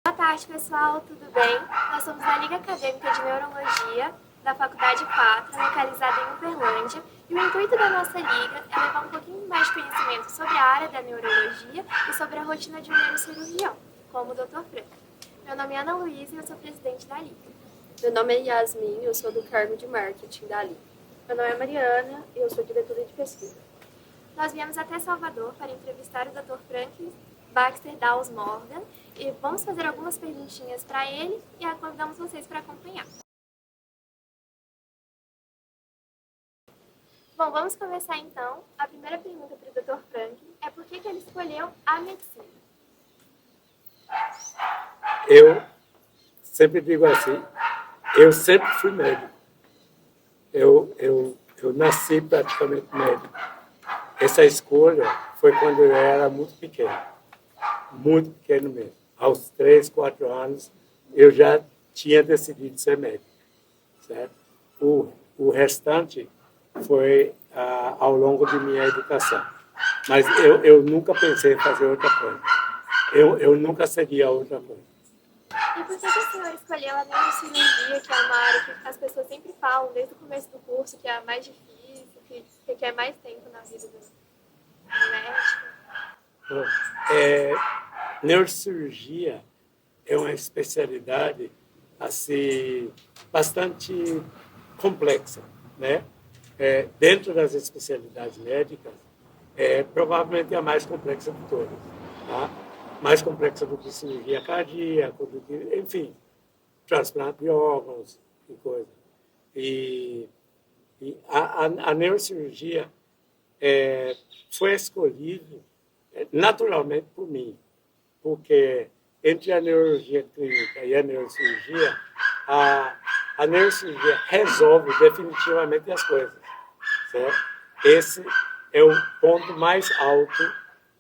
Boa tarde, pessoal, tudo bem? Nós somos da Liga Acadêmica de Neurologia da Faculdade Pátria, localizada em Uberlândia, e o intuito da nossa liga é levar um pouquinho mais de conhecimento sobre a área da neurologia e sobre a rotina de um neurocirurgião, como o Dr. Frank. Meu nome é Ana Luísa e eu sou presidente da Liga. Meu nome é Yasmin, eu sou do cargo de marketing da Liga. Meu nome é Mariana e eu sou diretora de pesquisa. Nós viemos até Salvador para entrevistar o Dr. Frank Baxter Dawes Morgan e vamos fazer algumas perguntinhas para ele e convidamos vocês para acompanhar. Bom, vamos começar então. A primeira pergunta para o Dr. Frank é por que ele escolheu a medicina? Eu sempre digo assim, eu sempre fui médico. Eu nasci praticamente médico. Essa escolha foi quando eu era muito pequeno mesmo. Aos 3, 4 anos, eu já tinha decidido ser médico. Certo? O restante foi ao longo de minha educação. Mas eu nunca pensei em fazer outra coisa. Eu nunca seria outra coisa. E por que o senhor escolheu a neurocirurgia, que é uma área que as pessoas sempre falam desde o começo do curso, que é a mais difícil, que requer mais tempo na vida do médico? Bom, neurocirurgia é uma especialidade assim, bastante complexa, né? Dentro das especialidades médicas, provavelmente a mais complexa de todas, tá? Mais complexa do que cirurgia cardíaca, enfim, transplante de órgãos e coisa. E a neurocirurgia foi escolhida naturalmente por mim, porque entre a neurologia clínica e a neurocirurgia, a neurocirurgia resolve definitivamente as coisas, certo? Esse é o ponto mais alto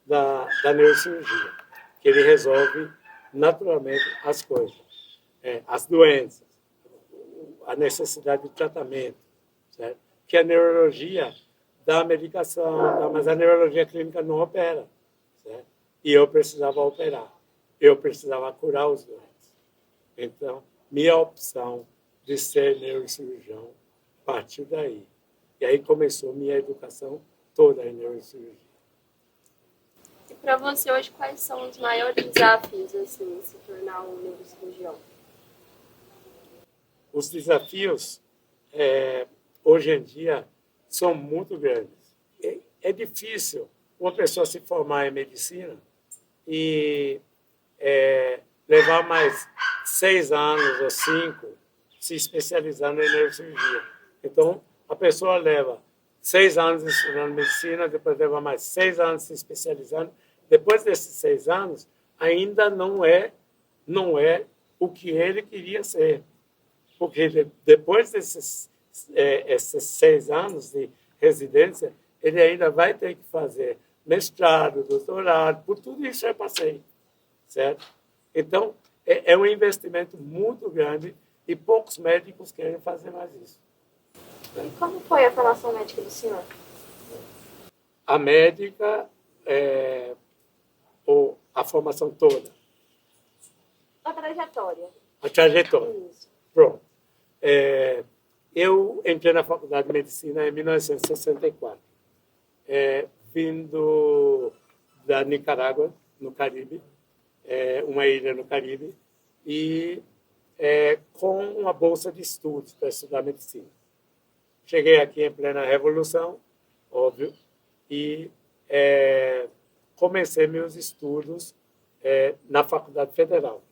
da neurocirurgia, que ele resolve naturalmente as coisas, as doenças, a necessidade de tratamento, certo? Que a neurologia dá medicação, mas a neurologia clínica não opera, certo? E eu precisava operar, eu precisava curar os doentes. Então, minha opção de ser neurocirurgião partiu daí. E aí começou minha educação toda em neurocirurgia. E para você hoje, quais são os maiores desafios assim, se tornar um neurocirurgião? Os desafios, hoje em dia, são muito grandes. É difícil uma pessoa se formar em medicina e levar mais 6 anos ou 5 se especializando em neurocirurgia. Então, a pessoa leva 6 anos estudando medicina, depois leva mais 6 anos se especializando. Depois desses 6 anos, ainda não é o que ele queria ser. Porque depois desses esses 6 anos de residência, ele ainda vai ter que fazer mestrado, doutorado, por tudo isso eu passei, certo? Então, é um investimento muito grande e poucos médicos querem fazer mais isso. E como foi a formação médica do senhor? A médica, ou a formação toda? A trajetória. A trajetória. Isso. Pronto. Eu entrei na Faculdade de Medicina em 1964, vindo da Nicarágua, no Caribe, uma ilha no Caribe, e com uma bolsa de estudos para estudar medicina. Cheguei aqui em plena Revolução, óbvio, e comecei meus estudos na Faculdade Federal.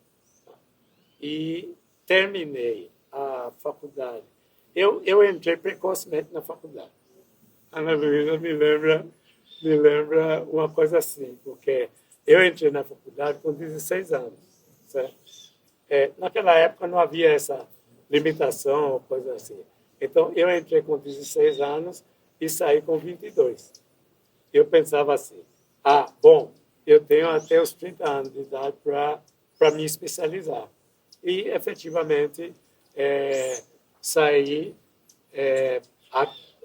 E terminei a faculdade. Eu entrei precocemente na faculdade. A Ana Luísa me lembra uma coisa assim, porque eu entrei na faculdade com 16 anos. Certo? Naquela época não havia essa limitação, coisa assim. Então, eu entrei com 16 anos e saí com 22. Eu pensava assim, bom, eu tenho até os 30 anos de idade para me especializar. E, efetivamente, saí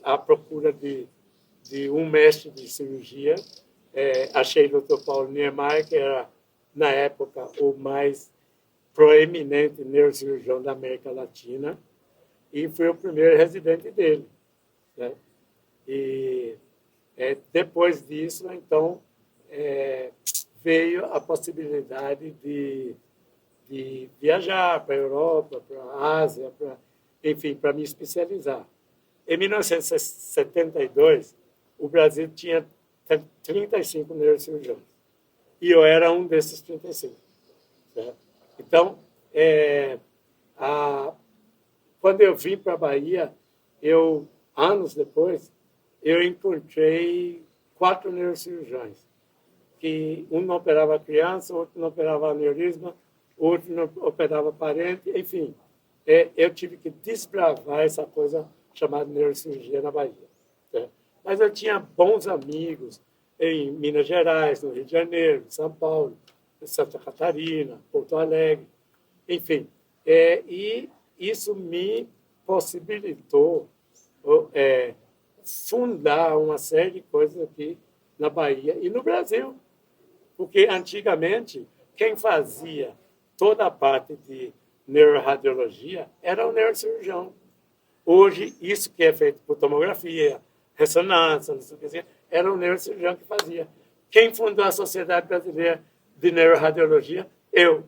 à procura de um mestre de cirurgia. Achei o Dr. Paulo Niemeyer, que era, na época, o mais proeminente neurocirurgião da América Latina e fui o primeiro residente dele, né? E depois disso, então, veio a possibilidade de viajar para a Europa, para a Ásia, enfim, para me especializar. Em 1972, o Brasil tinha 35 neurocirurgiões e eu era um desses 35. Certo? Então, quando eu vim para a Bahia, anos depois, eu encontrei 4 neurocirurgiões, que um não operava criança, outro não operava aneurisma, outro não operava parente, enfim. Eu tive que desbravar essa coisa chamada neurocirurgia na Bahia. Né? Mas eu tinha bons amigos em Minas Gerais, no Rio de Janeiro, em São Paulo, em Santa Catarina, Porto Alegre, enfim. E isso me possibilitou fundar uma série de coisas aqui na Bahia e no Brasil. Porque, antigamente, quem fazia toda a parte de neuroradiologia era o neurocirurgião. Hoje, isso que é feito por tomografia, ressonância, não sei o que assim, era o neurocirurgião que fazia. Quem fundou a Sociedade Brasileira de Neuroradiologia? Eu.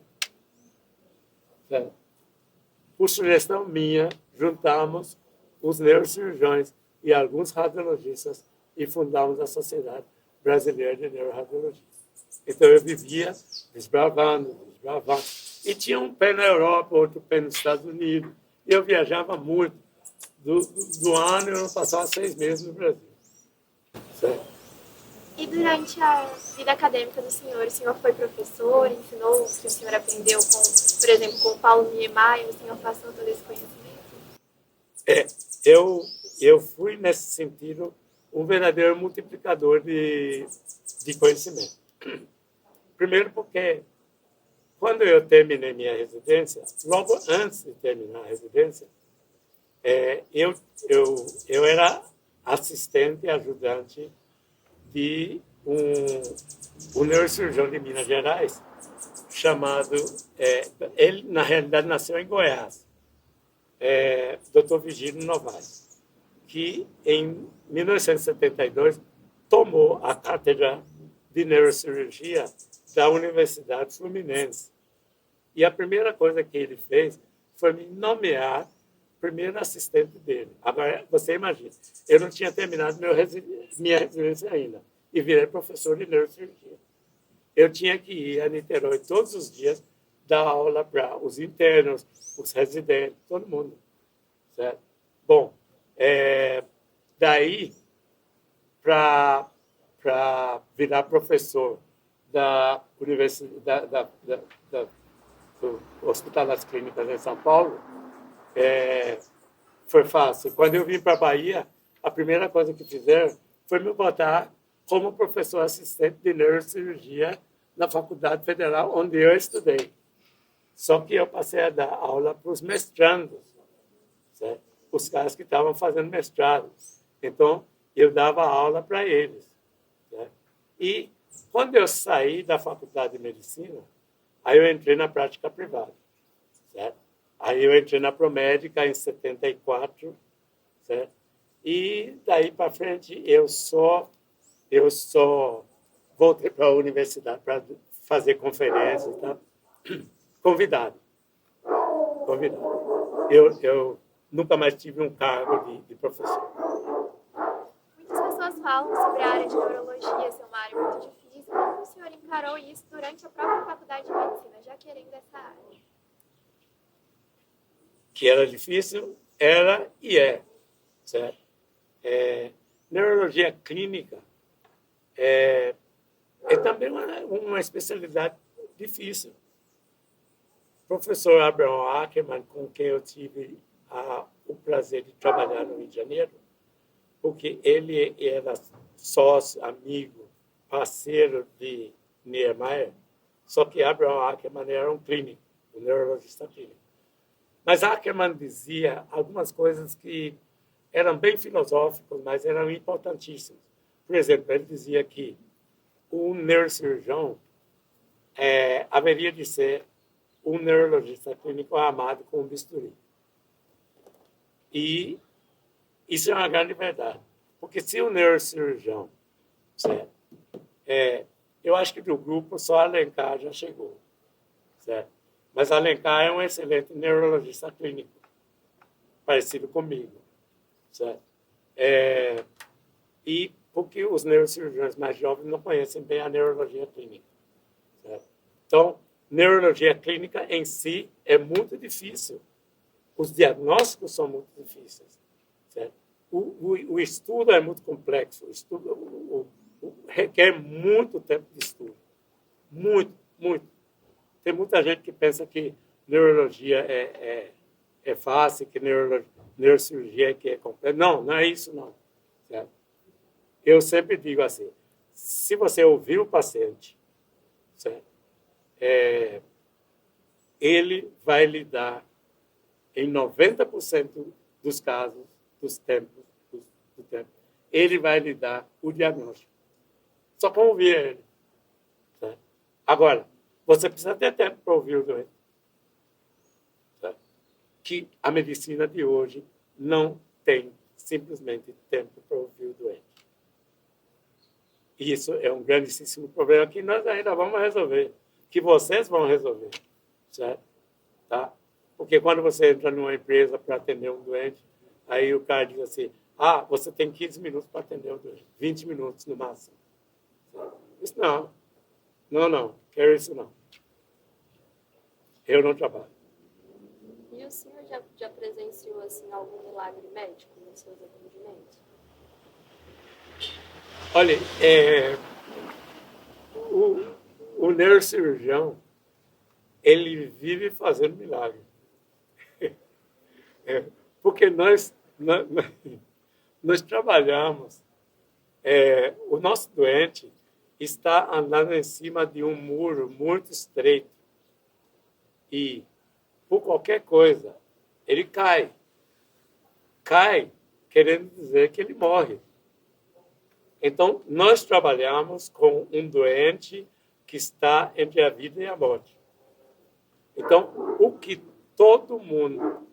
Por sugestão minha, juntamos os neurocirurgiões e alguns radiologistas e fundamos a Sociedade Brasileira de Neuroradiologia. Então, eu vivia desbravando. E tinha um pé na Europa, outro pé nos Estados Unidos. E eu viajava muito. Do ano, eu não passava 6 meses no Brasil. Certo? E durante a vida acadêmica do senhor, o senhor foi professor, ensinou o que o senhor aprendeu, por exemplo, com o Paulo Niemeyer, o senhor passou todo esse conhecimento? Eu fui, nesse sentido, um verdadeiro multiplicador de conhecimento. Primeiro porque, quando eu terminei minha residência, logo antes de terminar a residência, eu era assistente e ajudante de um neurocirurgião de Minas Gerais, chamado... ele, na realidade, nasceu em Goiás, Dr. Vigílio Novaes, que, em 1972, tomou a cátedra de neurocirurgia da Universidade Fluminense. E a primeira coisa que ele fez foi me nomear primeiro assistente dele. Agora, você imagina, eu não tinha terminado minha residência ainda e virei professor de neurocirurgia. Eu tinha que ir a Niterói todos os dias dar aula para os internos, os residentes, todo mundo. Certo? Bom, daí, para virar professor da Universidade do Hospital das Clínicas em São Paulo, foi fácil. Quando eu vim para a Bahia, a primeira coisa que fizeram foi me botar como professor assistente de neurocirurgia na Faculdade Federal, onde eu estudei. Só que eu passei a dar aula para os mestrandos, certo? Os caras que estavam fazendo mestrado. Então, eu dava aula para eles. Certo? E, quando eu saí da Faculdade de Medicina, aí eu entrei na prática privada. Certo? Aí eu entrei na Promédica em 74, certo? E daí para frente eu só voltei para a universidade para fazer conferências, tá? Convidado. Eu nunca mais tive um cargo de professor. Muitas pessoas falam sobre a área de neurologia ser uma área muito difícil. Como o senhor encarou isso durante a própria faculdade de medicina, já querendo essa área? Que era difícil, era e é. Certo? Neurologia clínica é também uma especialidade difícil. O professor Abraham Ackerman, com quem eu tive o prazer de trabalhar no Rio de Janeiro, porque ele era sócio, amigo, parceiro de Niemeyer, só que Abraham Ackerman era um clínico, um neurologista clínico. Mas Ackerman dizia algumas coisas que eram bem filosóficas, mas eram importantíssimas. Por exemplo, ele dizia que o neurocirurgião haveria de ser um neurologista clínico é amado com um bisturi. E isso é uma grande verdade. Porque se o neurocirurgião, certo? Eu acho que do grupo só Alencar já chegou, certo? Mas Alencar é um excelente neurologista clínico, parecido comigo, certo? E porque os neurocirurgiões mais jovens não conhecem bem a neurologia clínica, certo? Então, neurologia clínica em si é muito difícil. Os diagnósticos são muito difíceis, certo? O estudo é muito complexo. O estudo requer muito tempo de estudo. Muito, muito. Tem muita gente que pensa que neurologia é fácil, que neurocirurgia é complexa. Não, não é isso, não. Certo? Eu sempre digo assim, se você ouvir o paciente, certo? Ele vai lhe dar, em 90% dos casos, do tempo, ele vai lhe dar o diagnóstico. Só para ouvir ele. Certo? Agora, você precisa ter tempo para ouvir o doente. Certo? Que a medicina de hoje não tem simplesmente tempo para ouvir o doente. E isso é um grandíssimo problema que nós ainda vamos resolver, que vocês vão resolver. Certo? Tá? Porque quando você entra numa empresa para atender um doente, aí o cara diz assim, você tem 15 minutos para atender o doente, 20 minutos no máximo. Isso não, quero isso não. Eu não trabalho. E o senhor já presenciou assim, algum milagre médico nos seus atendimentos? Olha, o neurocirurgião, ele vive fazendo milagre. Porque nós trabalhamos, o nosso doente está andando em cima de um muro muito estreito e, por qualquer coisa, ele cai. Cai, querendo dizer que ele morre. Então, nós trabalhamos com um doente que está entre a vida e a morte. Então, o que todo mundo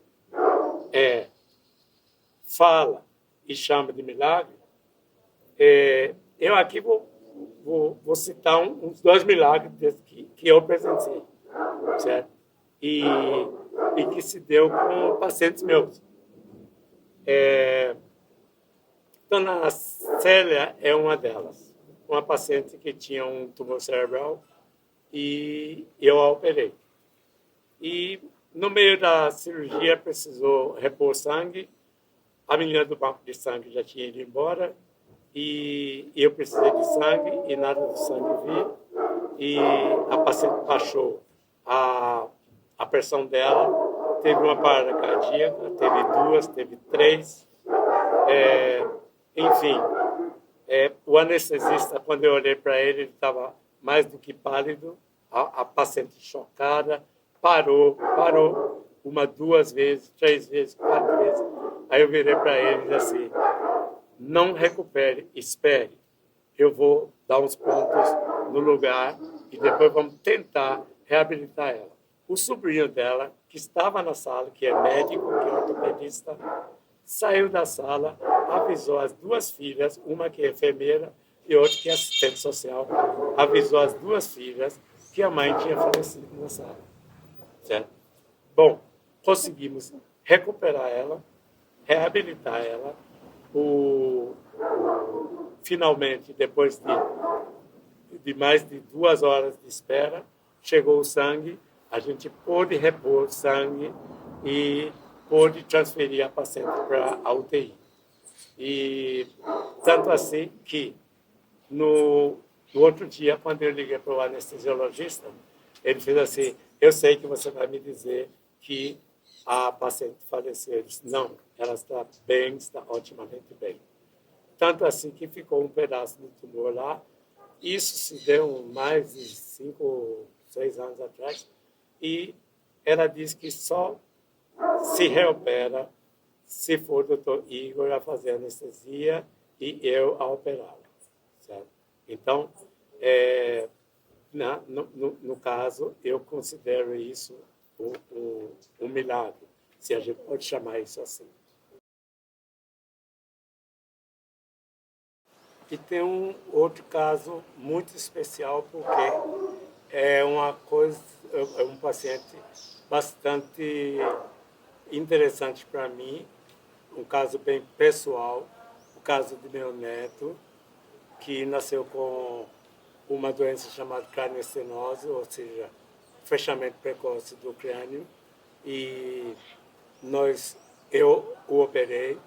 fala e chama de milagre, eu aqui vou citar uns 2 milagres que eu presenciei, certo? E que se deu com pacientes meus. Dona Célia é uma delas, uma paciente que tinha um tumor cerebral e eu a operei. E no meio da cirurgia precisou repor sangue, a menina do banco de sangue já tinha ido embora e eu precisei de sangue e nada do sangue vir. E a paciente baixou a pressão dela, teve uma parada cardíaca, teve 2, teve 3. Enfim, o anestesista, quando eu olhei para ele estava mais do que pálido, a paciente chocada, parou 1, 2 vezes, 3 vezes, 4 vezes. Aí eu virei para ele e disse assim, não recupere, espere. Eu vou dar uns pontos no lugar e depois vamos tentar reabilitar ela. O sobrinho dela, que estava na sala, que é médico, que é ortopedista, saiu da sala, avisou as 2 filhas, uma que é enfermeira e outra que é assistente social, avisou as 2 filhas que a mãe tinha falecido na sala. Certo? Bom, conseguimos recuperar ela, reabilitar ela. Finalmente, depois de mais de 2 horas de espera, chegou o sangue, a gente pôde repor sangue e pôde transferir a paciente para a UTI. E tanto assim que no outro dia, quando eu liguei para o anestesiologista, ele fez assim, eu sei que você vai me dizer que a paciente faleceu. Ele disse, não, ela está bem, está otimamente bem. Tanto assim que ficou um pedaço do tumor lá. Isso se deu mais de 5, 6 anos atrás. E ela disse que só se reopera se for o doutor Igor a fazer anestesia e eu a operá-la. Certo? Então, No caso, eu considero isso um milagre, se a gente pode chamar isso assim. E tem um outro caso muito especial, porque é uma coisa, é um paciente bastante interessante para mim, um caso bem pessoal, o caso do meu neto, que nasceu com uma doença chamada cranioestenose, ou seja, fechamento precoce do crânio, e eu o operei,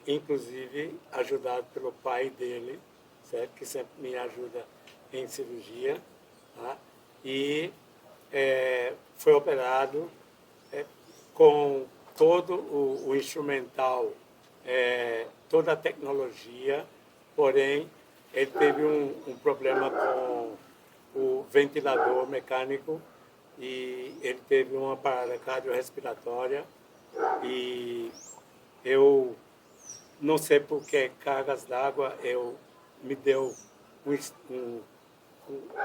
inclusive ajudado pelo pai dele, certo? Que sempre me ajuda em cirurgia, tá? E foi operado com todo o instrumental, toda a tecnologia, porém ele teve um problema com o ventilador mecânico e ele teve uma parada cardiorrespiratória e eu não sei por que cargas d'água me deu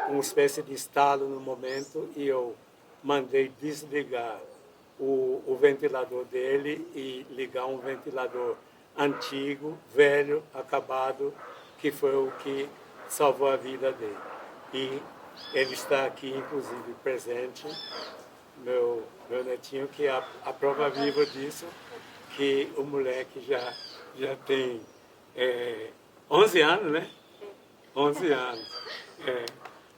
uma espécie de estalo no momento e eu mandei desligar o ventilador dele e ligar um ventilador antigo, velho, acabado, que foi o que salvou a vida dele. E ele está aqui, inclusive, presente, meu netinho, que é a prova viva disso, que o moleque já tem 11 anos, né? 11 anos.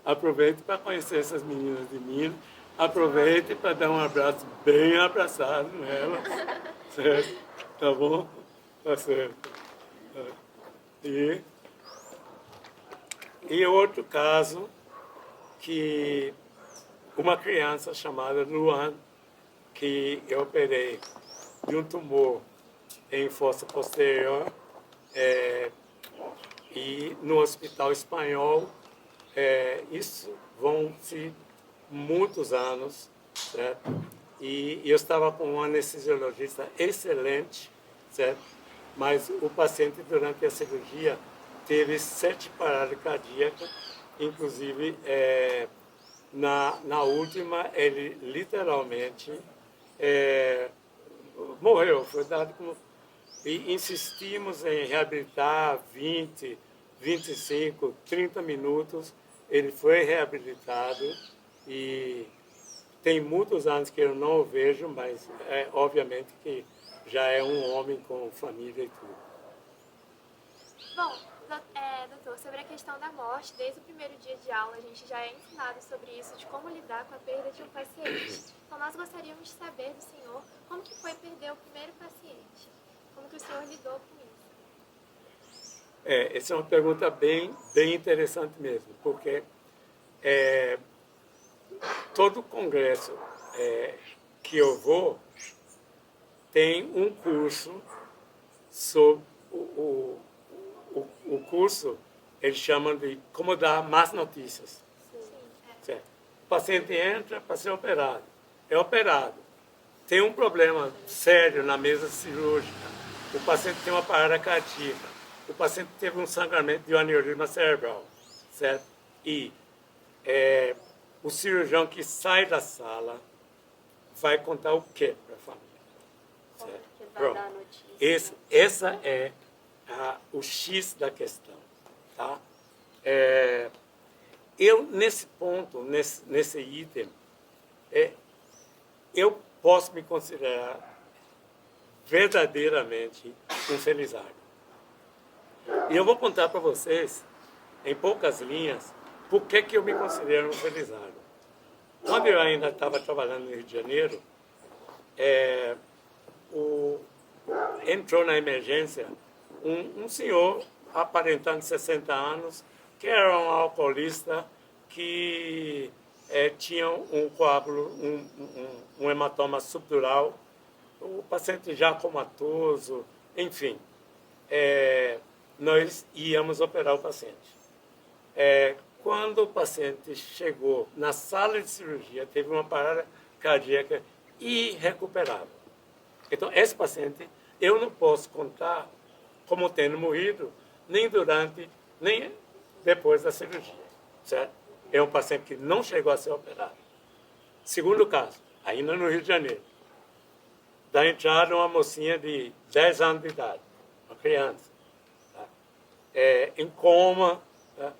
Aproveite para conhecer essas meninas de Minas. Aproveite para dar um abraço bem abraçado nelas. Certo? Tá bom? Tá certo. E outro caso, que uma criança chamada Luan, que eu operei de um tumor em fossa posterior, e no Hospital Espanhol, isso vão-se muitos anos, certo? E eu estava com um anestesiologista excelente, certo? Mas o paciente, durante a cirurgia, teve 7 paradas cardíacas, inclusive, na última, ele literalmente morreu, foi dado como... E insistimos em reabilitar 20, 25, 30 minutos, ele foi reabilitado e tem muitos anos que eu não o vejo, mas obviamente que já é um homem com família e tudo. Bom, doutor, sobre a questão da morte, desde o primeiro dia de aula a gente já é ensinado sobre isso, de como lidar com a perda de um paciente. Então nós gostaríamos de saber do senhor como que foi perder o primeiro paciente, como que o senhor lidou com isso. Essa é uma pergunta bem interessante mesmo, porque todo congresso que eu vou tem um curso sobre o curso, eles chamam de como dar más notícias. Certo? O paciente entra para ser operado, é operado, tem um problema sério na mesa cirúrgica, o paciente tem uma parada cardíaca, o paciente teve um sangramento de um aneurisma cerebral, certo? E o cirurgião que sai da sala vai contar o que para a família? Como que vai dar a notícia? Essa é o X da questão. Tá? Eu, nesse ponto, nesse item, eu posso me considerar verdadeiramente um felizardo. E eu vou contar para vocês, em poucas linhas, por que eu me considero um felizardo. Quando eu ainda estava trabalhando no Rio de Janeiro, entrou na emergência um senhor aparentando 60 anos, que era um alcoolista, que tinha um coágulo, um hematoma subdural, o paciente já comatoso, enfim. Nós íamos operar o paciente. Quando o paciente chegou na sala de cirurgia, teve uma parada cardíaca irrecuperável. Então, esse paciente, eu não posso contar como tendo morrido, nem durante, nem depois da cirurgia, certo? é um paciente que não chegou a ser operado. Segundo caso, ainda no Rio de Janeiro, da entrada uma mocinha de 10 anos de idade, uma criança, tá? Em coma, tá?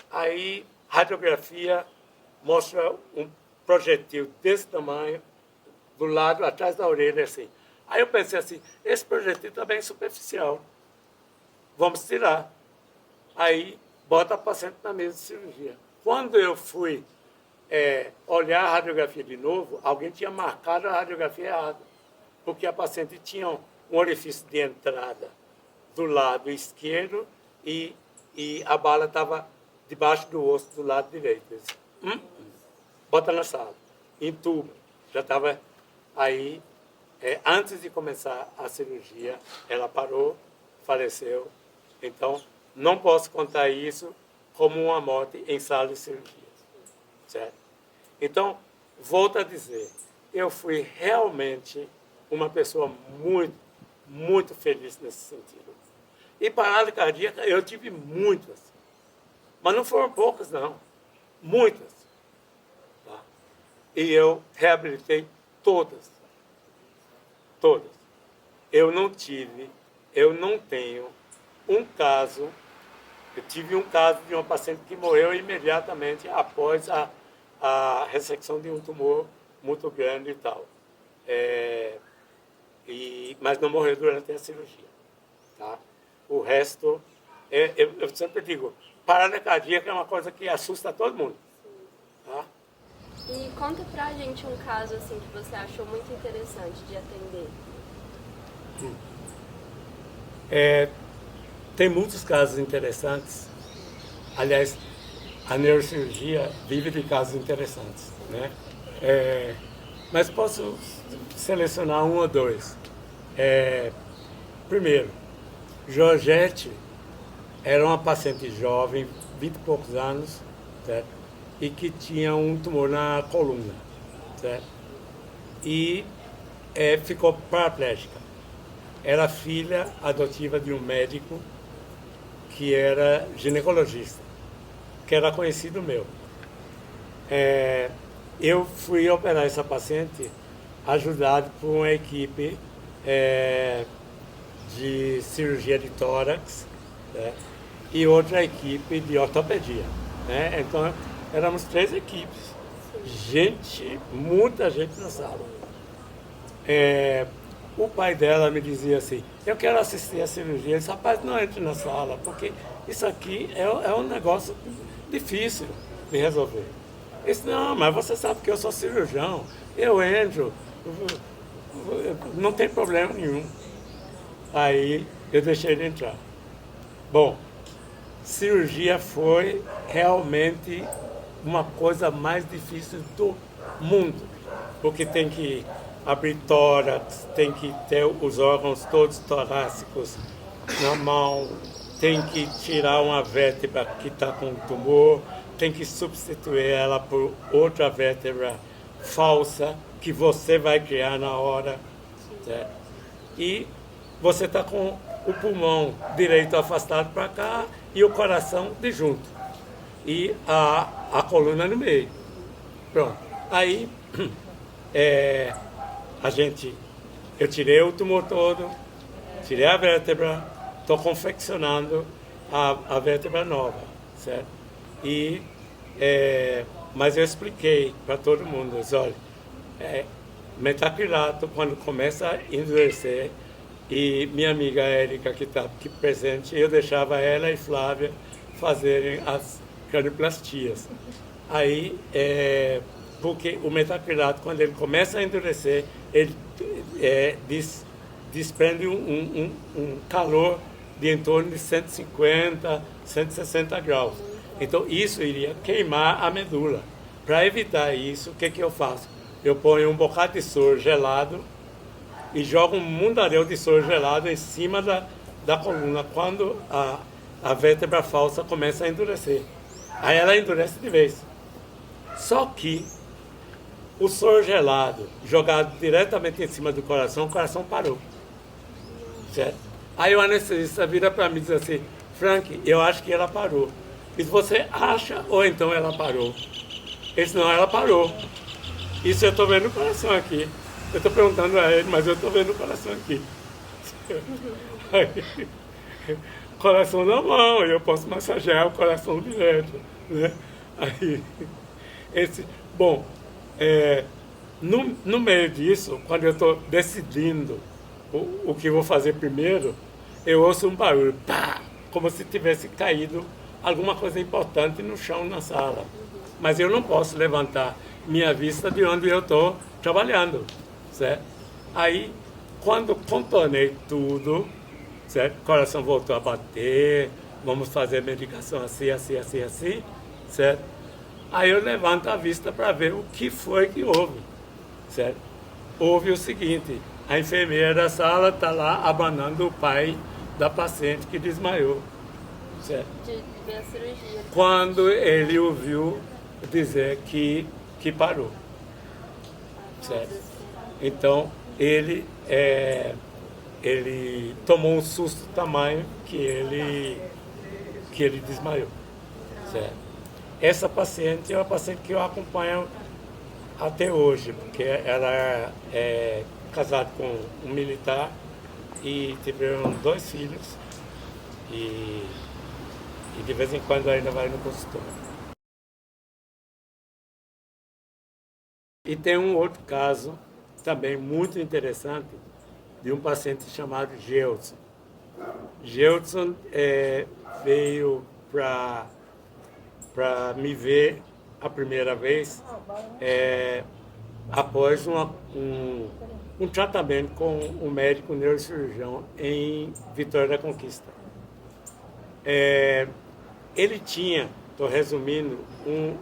Aí radiografia mostra um projetil desse tamanho do lado, atrás da orelha, assim. Aí eu pensei assim, esse projetil está bem superficial, vamos tirar. Aí bota a paciente na mesa de cirurgia. Quando eu fui olhar a radiografia de novo, alguém tinha marcado a radiografia errada, porque a paciente tinha um orifício de entrada do lado esquerdo e a bala estava debaixo do osso do lado direito. Eu disse, bota na sala, entuba. Já estava aí, antes de começar a cirurgia, ela parou, faleceu. Então, não posso contar isso como uma morte em sala de cirurgia. Certo? Então, volto a dizer, eu fui realmente uma pessoa muito, muito feliz nesse sentido. E parada cardíaca, eu tive muitas. Mas não foram poucas, não. Muitas. Tá? E eu reabilitei todas. Todas. Eu não tenho um caso. Eu tive um caso de uma paciente que morreu imediatamente após a ressecção de um tumor muito grande e tal. Mas não morreu durante a cirurgia. Tá? O resto, eu sempre digo, parada cardíaca é uma coisa que assusta todo mundo. Tá? E conta pra gente um caso assim que você achou muito interessante de atender. Tem muitos casos interessantes. Aliás, a neurocirurgia vive de casos interessantes, né? Mas posso selecionar um ou dois. Primeiro, Georgette era uma paciente jovem, 20 e poucos anos, certo? E que tinha um tumor na coluna, certo? E ficou paraplégica. Era filha adotiva de um médico que era ginecologista, que era conhecido meu. Eu fui operar essa paciente ajudado por uma equipe de cirurgia de tórax, né, e outra equipe de ortopedia. Né? Então, éramos 3 equipes. Muita gente na sala. O pai dela me dizia assim, eu quero assistir a cirurgia. Ele disse, rapaz, não entre na sala, porque isso aqui é um negócio difícil de resolver. Eu disse, não, mas você sabe que eu sou cirurgião, eu entro, não tem problema nenhum. Aí eu deixei ele entrar. Bom, cirurgia foi realmente uma coisa mais difícil do mundo, porque tem que abrir tórax, tem que ter os órgãos todos torácicos na mão, tem que tirar uma vértebra que está com tumor, tem que substituir ela por outra vértebra falsa que você vai criar na hora. Certo? E você está com o pulmão direito afastado para cá e o coração de junto. E a coluna no meio. Pronto. Aí, eu tirei o tumor todo, tirei a vértebra, estou confeccionando a vértebra nova, certo? Mas eu expliquei para todo mundo, olha, metacrilato, quando começa a endurecer, e minha amiga Érica, que está aqui presente, eu deixava ela e Flávia fazerem as cranioplastias. Aí, porque o metacrilato, quando ele começa a endurecer, ele desprende um calor de em torno de 150, 160 graus. Então, isso iria queimar a medula. Para evitar isso, o que eu faço? Eu ponho um bocado de soro gelado e jogo um mundaréu de soro gelado em cima da coluna quando a vértebra falsa começa a endurecer. Aí ela endurece de vez. Só que o soro gelado jogado diretamente em cima do coração, o coração parou. Certo? Aí o anestesista vira para mim e diz assim, Frank, eu acho que ela parou. E você acha, ou então ela parou. Ele disse, não, ela parou. Isso eu estou vendo o coração aqui. Eu estou perguntando a ele, mas eu estou vendo o coração aqui. Aí, coração na mão, eu posso massagear o coração direto. Né? Aí, bom, no meio disso, quando eu estou decidindo o que vou fazer primeiro, eu ouço um barulho, pá, como se tivesse caído alguma coisa importante no chão na sala. Mas eu não posso levantar minha vista de onde eu estou trabalhando, certo? Aí, quando contornei tudo, certo? O coração voltou a bater, vamos fazer medicação assim, assim, assim, assim, certo? Aí eu levanto a vista para ver o que foi que houve, certo? Houve o seguinte, a enfermeira da sala está lá abanando o pai da paciente que desmaiou, certo? De ver a cirurgia. Quando ele ouviu dizer que parou, certo? Então, ele tomou um susto tamanho que ele desmaiou, certo? Essa paciente é uma paciente que eu acompanho até hoje, porque ela é casada com um militar e tiveram 2 filhos e de vez em quando ainda vai no consultório. E tem um outro caso também muito interessante de um paciente chamado Gelson. Gelson veio para me ver a primeira vez após um tratamento com um médico neurocirurgião em Vitória da Conquista. Ele tinha, estou resumindo,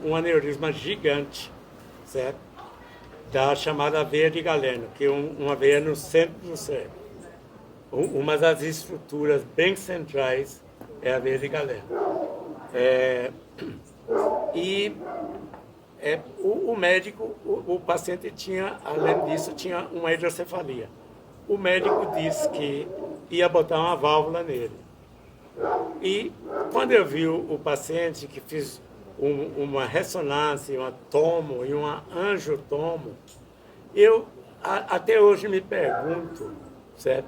um aneurisma gigante, certo? Da chamada veia de Galeno, que é uma veia no centro do cérebro. Uma das estruturas bem centrais é a veia de Galeno. O médico, o paciente tinha, além disso, tinha uma hidrocefalia. O médico disse que ia botar uma válvula nele. E quando eu vi o paciente, que fiz uma ressonância, uma tomo e uma angiotomo, eu até hoje me pergunto, certo?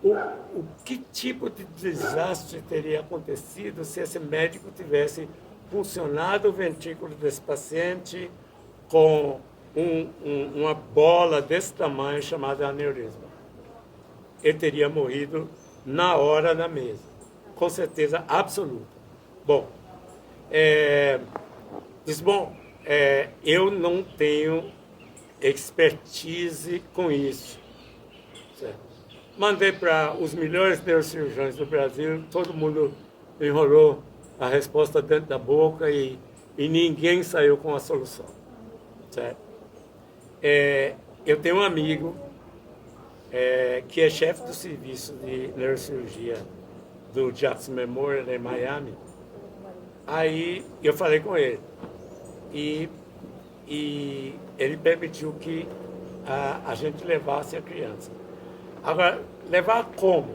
O que tipo de desastre teria acontecido se esse médico tivesse funcionado o ventrículo desse paciente com uma bola desse tamanho chamada aneurisma? Ele teria morrido na hora na mesa, com certeza absoluta. Bom, eu não tenho expertise com isso. Certo? Mandei para os melhores neurocirurgiões do Brasil, todo mundo enrolou a resposta dentro da boca e ninguém saiu com a solução. Certo? Eu tenho um amigo que é chefe do serviço de neurocirurgia do Jackson Memorial em Miami. Aí eu falei com ele e ele permitiu que a gente levasse a criança. Agora, levar como?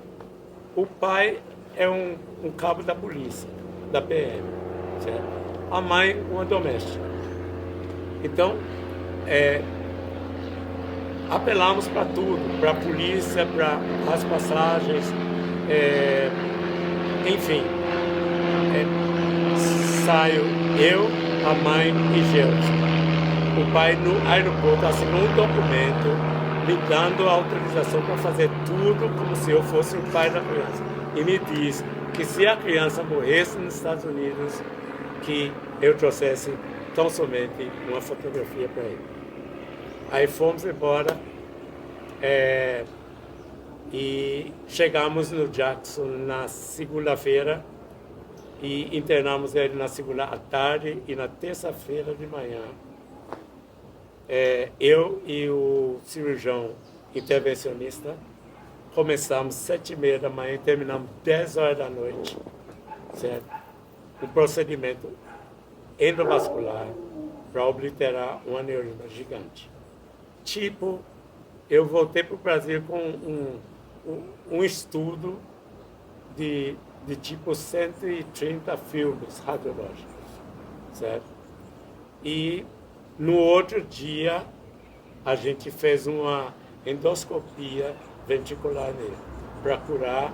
O pai é um cabo da polícia, da PM, certo? A mãe, uma doméstica. Então, apelamos para tudo, para a polícia, para as passagens, enfim. Saio eu, a mãe e Gelson. O pai no aeroporto assinou um documento me dando autorização para fazer tudo como se eu fosse o pai da criança. E me diz que se a criança morresse nos Estados Unidos, que eu trouxesse tão somente uma fotografia para ele. Aí fomos embora e chegamos no Jackson na segunda-feira e internamos ele na segunda à tarde e na terça-feira de manhã. Eu e o cirurgião intervencionista começamos 7h30 da manhã e terminamos 10 horas da noite, certo? Um procedimento endovascular para obliterar um aneurisma gigante. Tipo, eu voltei para o Brasil com um estudo de de tipo 130 filmes radiológicos, certo? E no outro dia a gente fez uma endoscopia ventricular nele para curar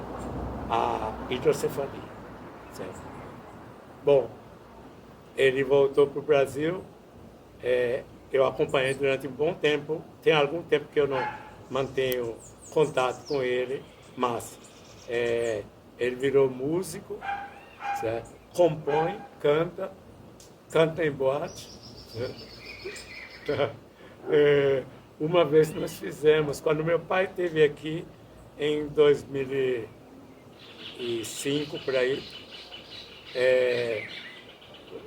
a hidrocefalia, certo? Bom, ele voltou para o Brasil, eu acompanhei durante um bom tempo, tem algum tempo que eu não mantenho contato com ele, mas ele virou músico, certo? Compõe, canta em boate. Uma vez nós fizemos, quando meu pai esteve aqui em 2005, por aí,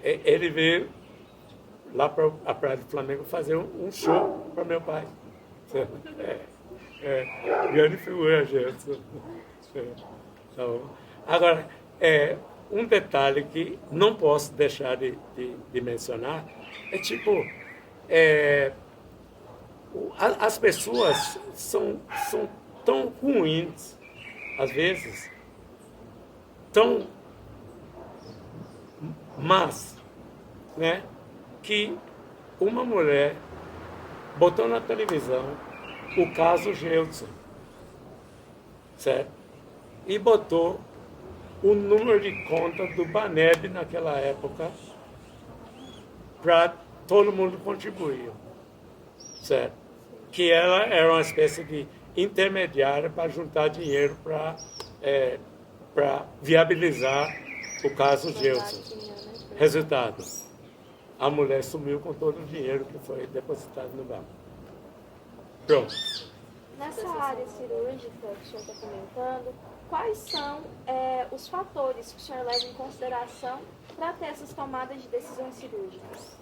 ele veio lá para a Praia do Flamengo fazer um show para meu pai. Grande figura, gente. Então, agora, um detalhe que não posso deixar de mencionar é tipo, as pessoas são tão ruins, às vezes, tão más, né, que uma mulher botou na televisão o caso Gelson, certo? E botou o número de conta do Baneb naquela época para todo mundo contribuir, certo? Que ela era uma espécie de intermediária para juntar dinheiro para viabilizar o caso Gelson. Resultado, a mulher sumiu com todo o dinheiro que foi depositado no banco. Pronto. Nessa área cirúrgica que o senhor está comentando, quais são os fatores que o senhor leva em consideração para ter essas tomadas de decisões cirúrgicas?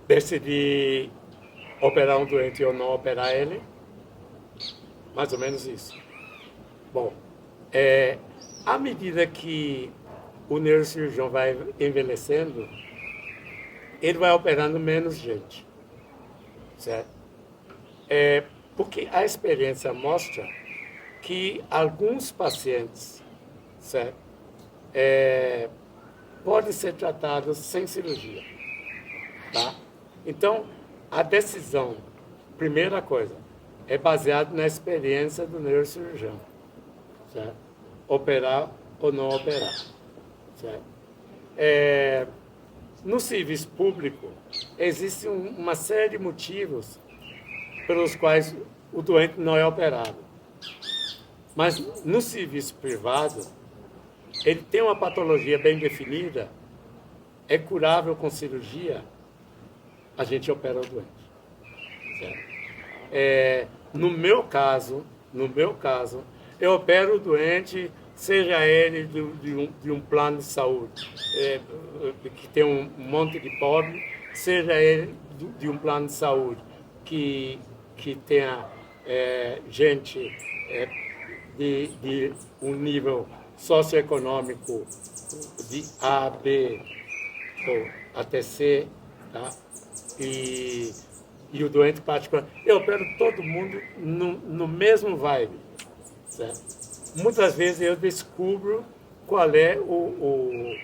Decidir operar um doente ou não operar ele, mais ou menos isso. Bom, à medida que o neurocirurgião vai envelhecendo, ele vai operando menos gente, certo? Porque a experiência mostra que alguns pacientes, certo, podem ser tratados sem cirurgia, tá? Então, a decisão, primeira coisa, é baseada na experiência do neurocirurgião, certo? Operar ou não operar, certo? No serviço público, existe uma série de motivos pelos quais o doente não é operado. Mas no serviço privado, ele tem uma patologia bem definida, é curável com cirurgia, a gente opera o doente, certo? No meu caso, eu opero o doente, seja ele de um plano de saúde, que tem um monte de pobre, seja ele de um plano de saúde que tenha gente de um nível socioeconômico de A, B ou até C, tá? E o doente particular. Eu opero todo mundo no mesmo vibe, certo? Muitas vezes eu descubro qual é o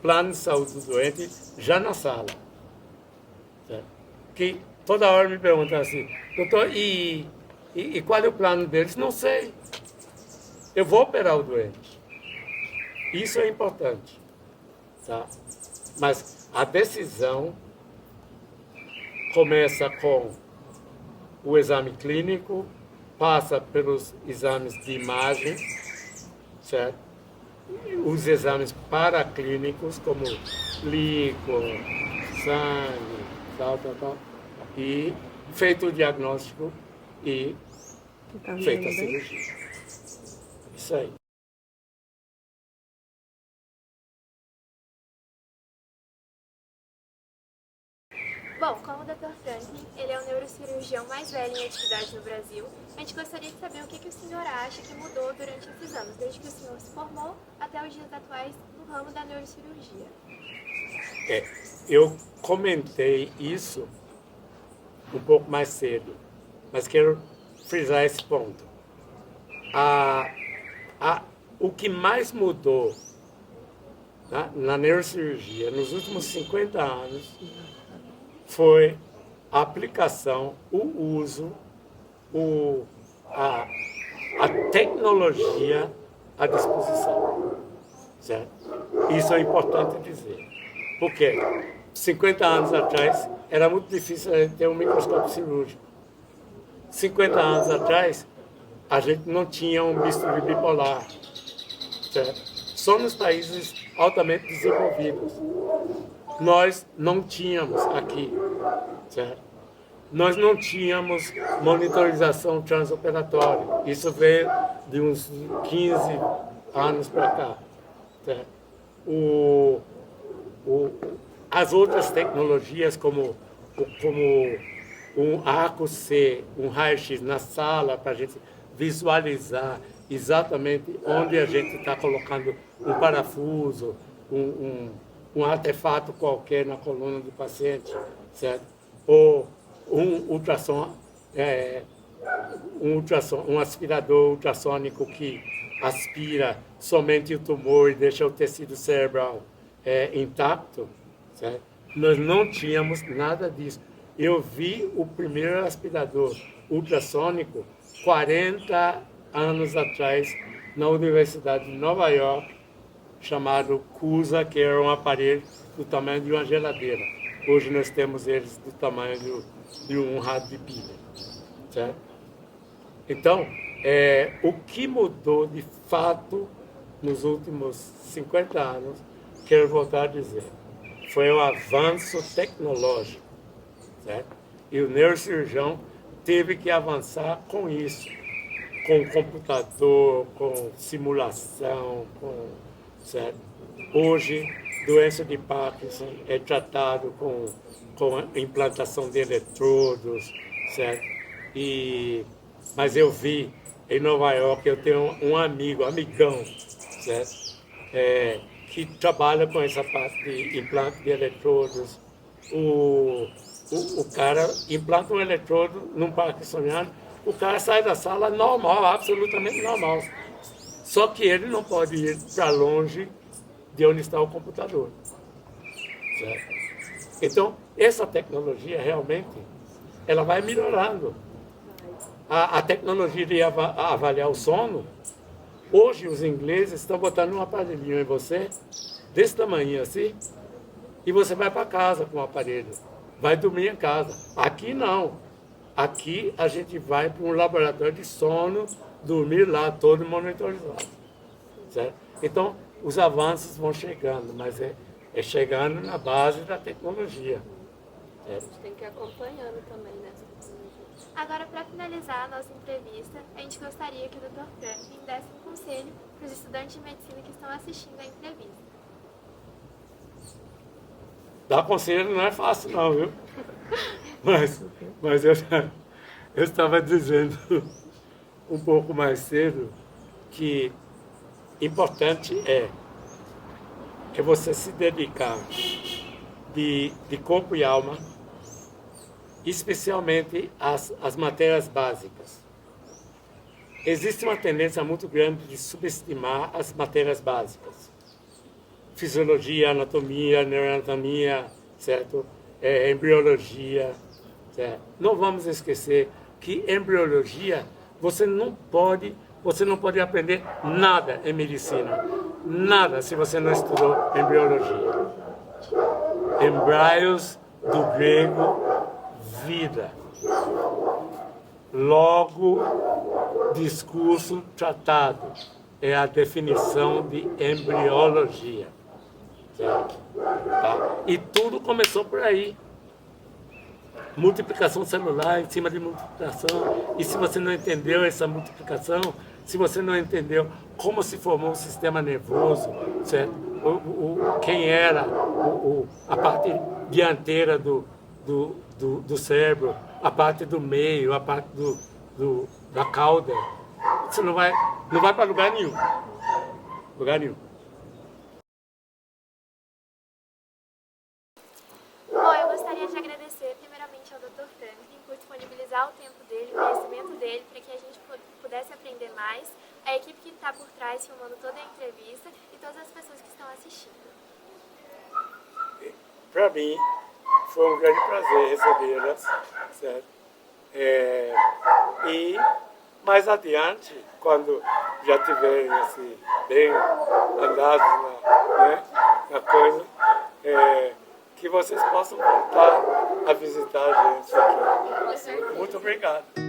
plano de saúde do doente já na sala, certo? Que toda hora me perguntam assim, doutor, e qual é o plano deles? Não sei. Eu vou operar o doente. Isso é importante, tá? Mas a decisão começa com o exame clínico, passa pelos exames de imagem, certo? Os exames paraclínicos, como líquor, sangue, tal. E feito o diagnóstico e feita a cirurgia. Isso aí. Bom, como o Dr. Franklin, ele é o neurocirurgião mais velho em atividade no Brasil, a gente gostaria de saber o que o senhor acha que mudou durante esses anos, desde que o senhor se formou até os dias atuais no ramo da neurocirurgia. Eu comentei isso um pouco mais cedo, mas quero frisar esse ponto. a, o que mais mudou, né, na neurocirurgia nos últimos 50 anos foi a aplicação, o uso, a, a tecnologia à disposição. Certo? Isso é importante dizer. Porque 50 anos atrás era muito difícil a gente ter um microscópio cirúrgico. 50 anos atrás a gente não tinha um bisturi bipolar. Certo? Só nos países altamente desenvolvidos. Nós não tínhamos aqui. Certo? Nós não tínhamos monitorização transoperatória. Isso veio de uns 15 anos para cá. Certo? As outras tecnologias, como um ACO-C, um raio-x na sala, para a gente visualizar exatamente onde a gente está colocando um parafuso, um artefato qualquer na coluna do paciente, certo? Ou um ultrassom, um aspirador ultrassônico que aspira somente o tumor e deixa o tecido cerebral intacto, certo? Nós não tínhamos nada disso. Eu vi o primeiro aspirador ultrassônico 40 anos atrás na Universidade de Nova York, chamado CUSA, que era um aparelho do tamanho de uma geladeira. Hoje nós temos eles do tamanho de um rato de pilha. Certo? Então, o que mudou de fato nos últimos 50 anos, quero voltar a dizer, foi o avanço tecnológico. Certo? E o neurocirurgião teve que avançar com isso, com computador, com simulação, certo? Hoje, doença de Parkinson é tratado com implantação de eletrodos, certo? Mas eu vi em Nova York, eu tenho um amigão, certo? Que trabalha com essa parte de implante de eletrodos. O cara implanta um eletrodo num parkinsoniano, o cara sai da sala normal, absolutamente normal. Só que ele não pode ir para longe de onde está o computador. Certo? Então, essa tecnologia realmente, ela vai melhorando. A tecnologia de avaliar o sono, hoje os ingleses estão botando um aparelhinho em você, desse tamanho assim, e você vai para casa com o aparelho. Vai dormir em casa. Aqui não. Aqui a gente vai para um laboratório de sono, dormir lá todo monitorizado. Certo? Então, os avanços vão chegando, mas é chegando na base da tecnologia. A gente tem que ir acompanhando também nessa tecnologia. Agora, para finalizar a nossa entrevista, a gente gostaria que o Dr. Franklin desse um conselho para os estudantes de medicina que estão assistindo a entrevista. Dar conselho não é fácil não, viu? Mas eu estava dizendo um pouco mais cedo que importante é você se dedicar de corpo e alma, especialmente às matérias básicas. Existe uma tendência muito grande de subestimar as matérias básicas. Fisiologia, anatomia, neuroanatomia, certo? Embriologia, certo? Não vamos esquecer que embriologia você não pode aprender nada em medicina, nada se você não estudou embriologia. Embrios do grego vida. Logo, discurso tratado é a definição de embriologia. Certo? Tá? E tudo começou por aí. Multiplicação celular em cima de multiplicação. E se você não entendeu essa multiplicação, se você não entendeu como se formou o sistema nervoso, certo? Quem era a parte dianteira do cérebro, a parte do meio, a parte da cauda, você não vai para lugar nenhum. Lugar nenhum. Bom, eu gostaria de agradecer primeiramente ao Dr. Franklin por disponibilizar o tempo dele, o conhecimento dele, para que a gente pudesse aprender mais. sociais filmando toda a entrevista e todas as pessoas que estão assistindo. Para mim, foi um grande prazer recebê-las, certo? E mais adiante, quando já tiverem assim, bem andados na coisa, que vocês possam voltar a visitar a gente aqui. Muito obrigado.